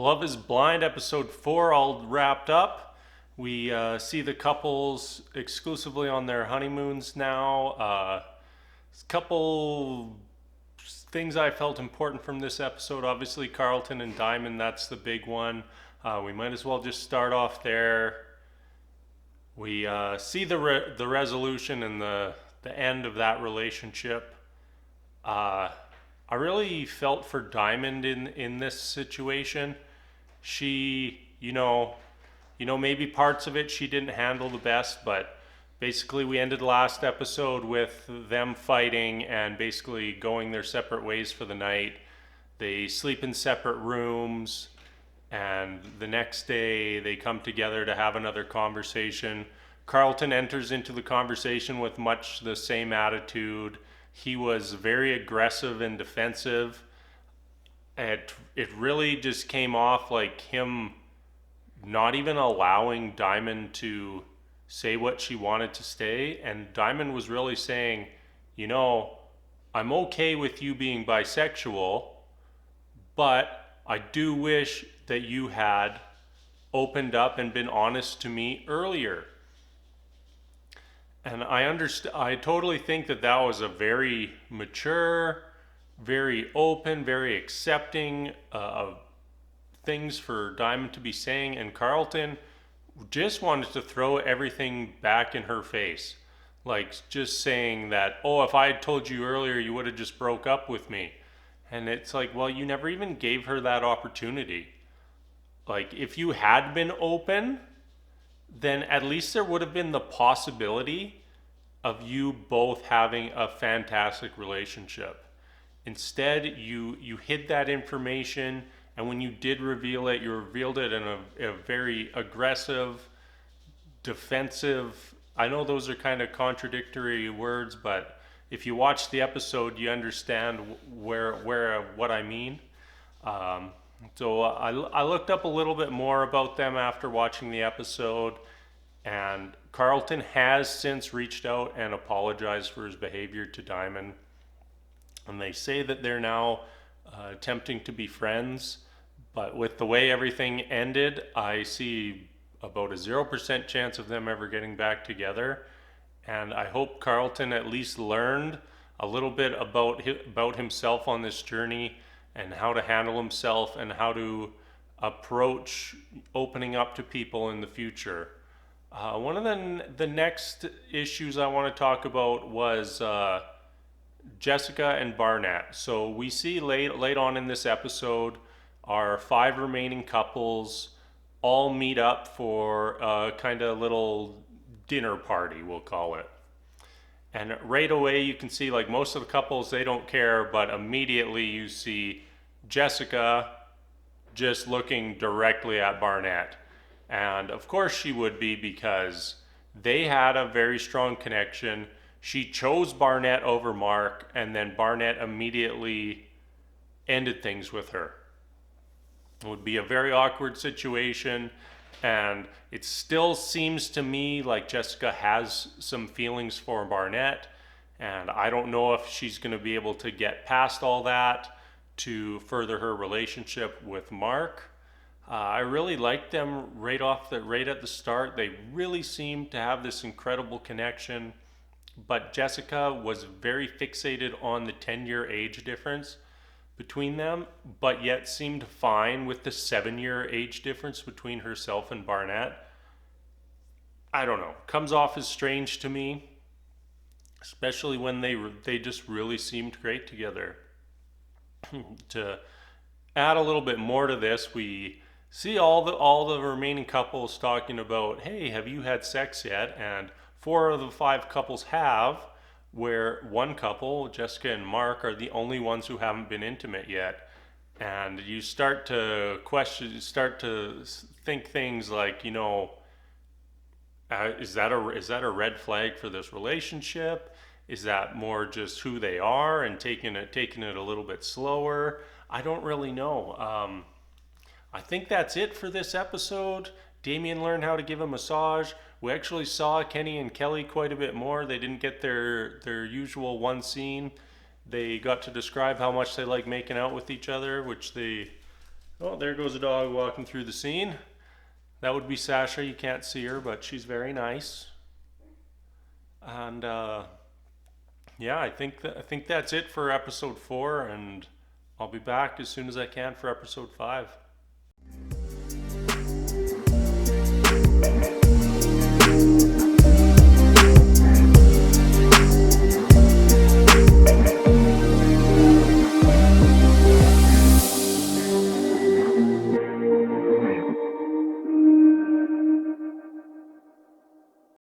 Love is Blind, episode 4, all wrapped up. We see the couples exclusively on their honeymoons now. A couple things I felt important from this episode. Obviously, Carlton and Diamond, that's the big one. We might as well just start off there. We see the resolution and the end of that relationship. I really felt for Diamond in this situation. She, maybe parts of it she didn't handle the best, but basically we ended last episode with them fighting and basically going their separate ways for the night. They sleep in separate rooms, and the next day they come together to have another conversation. Carlton enters into the conversation with much the same attitude. He was very aggressive and defensive. It really just came off like him not even allowing Diamond to say what she wanted to say. And Diamond was really saying, I'm okay with you being bisexual, but I do wish that you had opened up and been honest to me earlier. And I totally think that was a very mature, very open, very accepting of things for Diamond to be saying. And Carlton just wanted to throw everything back in her face. Like just saying that, if I had told you earlier, you would have just broke up with me. And it's like, well, you never even gave her that opportunity. Like if you had been open, then at least there would have been the possibility of you both having a fantastic relationship. Instead, you hid that information, and when you did reveal it, you revealed it in a very aggressive, defensive. I know those are kind of contradictory words, but if you watch the episode, you understand what I mean. So I looked up a little bit more about them after watching the episode, and Carlton has since reached out and apologized for his behavior to Diamond. And they say that they're now attempting to be friends, but with the way everything ended, I see about a 0% chance of them ever getting back together. And I hope Carlton at least learned a little bit about himself on this journey, and how to handle himself and how to approach opening up to people in the future. One of the next issues I want to talk about was Jessica and Barnett. So we see late on in this episode, our 5 remaining couples all meet up for a kind of little dinner party, we'll call it. And right away you can see like most of the couples, they don't care, but immediately you see Jessica just looking directly at Barnett. And of course she would be, because they had a very strong connection. She chose Barnett over Mark, and then Barnett immediately ended things with her. It would be a very awkward situation. And it still seems to me like Jessica has some feelings for Barnett. And I don't know if she's going to be able to get past all that to further her relationship with Mark. I really liked them right at the start. They really seemed to have this incredible connection. But Jessica was very fixated on the 10-year age difference between them, but yet seemed fine with the 7-year age difference between herself and Barnett. I don't know. Comes off as strange to me, especially when they just really seemed great together. To add a little bit more to this, we see all the remaining couples talking about, hey, have you had sex yet? And 4 of the 5 couples have, where one couple, Jessica and Mark, are the only ones who haven't been intimate yet. And you start to think things like, is that a red flag for this relationship? Is that more just who they are and taking it a little bit slower? I don't really know. I think that's it for this episode. Damien learned how to give a massage. We actually saw Kenny and Kelly quite a bit more. They didn't get their usual one scene. They got to describe how much they like making out with each other, which they Oh, there goes a dog walking through the scene. That would be Sasha. You can't see her, but she's very nice. And yeah, I think that's it for episode 4, and I'll be back as soon as I can for episode 5.